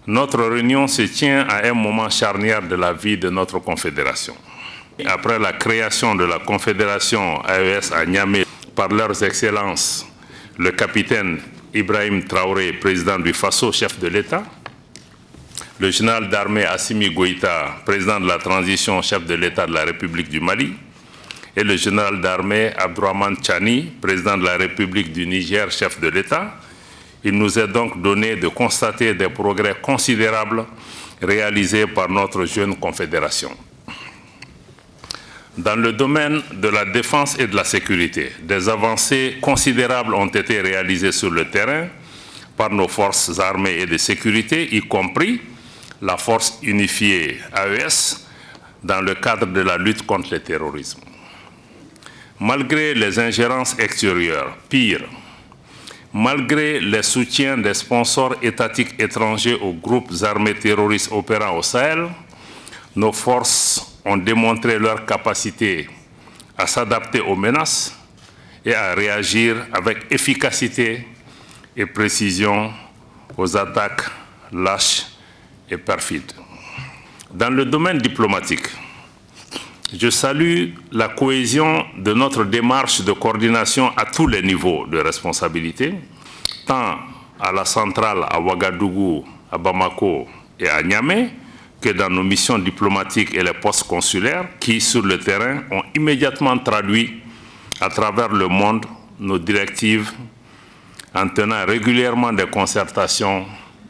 Notre réunion se tient à un moment charnière de la vie de notre confédération. Après la création de la confédération AES à Niamey par leurs excellences, le capitaine Ibrahim Traoré, président du Faso, chef de l'État, le général d'armée Assimi Goïta, président de la transition, chef de l'État de la République du Mali, et le général d'armée Abdourahmane Tchani, président de la République du Niger, chef de l'État. Il nous est donc donné de constater des progrès considérables réalisés par notre jeune confédération. Dans le domaine de la défense et de la sécurité, des avancées considérables ont été réalisées sur le terrain par nos forces armées et de sécurité, y compris la force unifiée AES, dans le cadre de la lutte contre le terrorisme. Malgré les ingérences extérieures, pire, malgré les soutiens des sponsors étatiques étrangers aux groupes armés terroristes opérant au Sahel, nos forces ont démontré leur capacité à s'adapter aux menaces et à réagir avec efficacité et précision aux attaques lâches et perfides. Dans le domaine diplomatique, je salue la cohésion de notre démarche de coordination à tous les niveaux de responsabilité, tant à la centrale à Ouagadougou, à Bamako et à Niamey, que dans nos missions diplomatiques et les postes consulaires qui, sur le terrain, ont immédiatement traduit à travers le monde nos directives en tenant régulièrement des concertations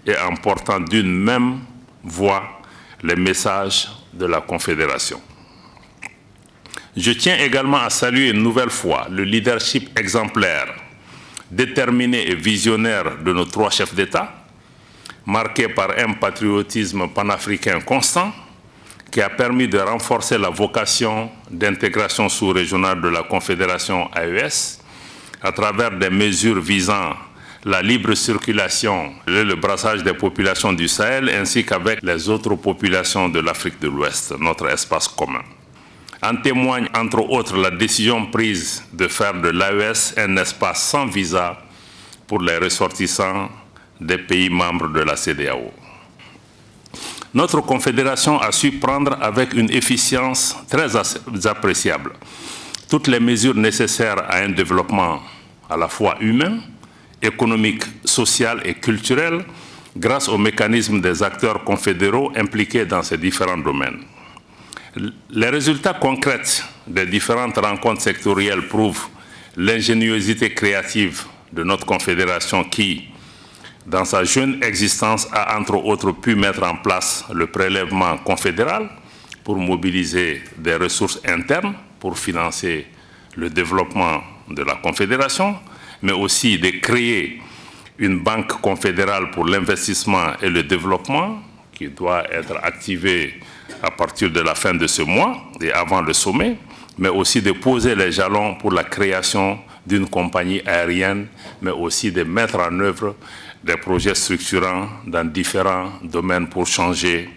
et en portant d'une même voix les messages de la Confédération. Je tiens également à saluer une nouvelle fois le leadership exemplaire, déterminé et visionnaire de nos trois chefs d'État, marqué par un patriotisme panafricain constant qui a permis de renforcer la vocation d'intégration sous-régionale de la Confédération AES à travers des mesures visant la libre circulation et le brassage des populations du Sahel ainsi qu'avec les autres populations de l'Afrique de l'Ouest, notre espace commun. En témoigne entre autres la décision prise de faire de l'AES un espace sans visa pour les ressortissants des pays membres de la CEDEAO. Notre confédération a su prendre avec une efficience très appréciable toutes les mesures nécessaires à un développement à la fois humain, économique, social et culturel grâce aux mécanismes des acteurs confédéraux impliqués dans ces différents domaines. Les résultats concrets des différentes rencontres sectorielles prouvent l'ingéniosité créative de notre confédération qui, dans sa jeune existence, a entre autres pu mettre en place le prélèvement confédéral pour mobiliser des ressources internes pour financer le développement de la confédération, mais aussi de créer une banque confédérale pour l'investissement et le développement qui doit être activée à partir de la fin de ce mois et avant le sommet, mais aussi de poser les jalons pour la création d'une compagnie aérienne, mais aussi de mettre en œuvre des projets structurants dans différents domaines pour changer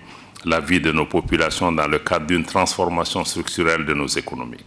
la vie de nos populations dans le cadre d'une transformation structurelle de nos économies.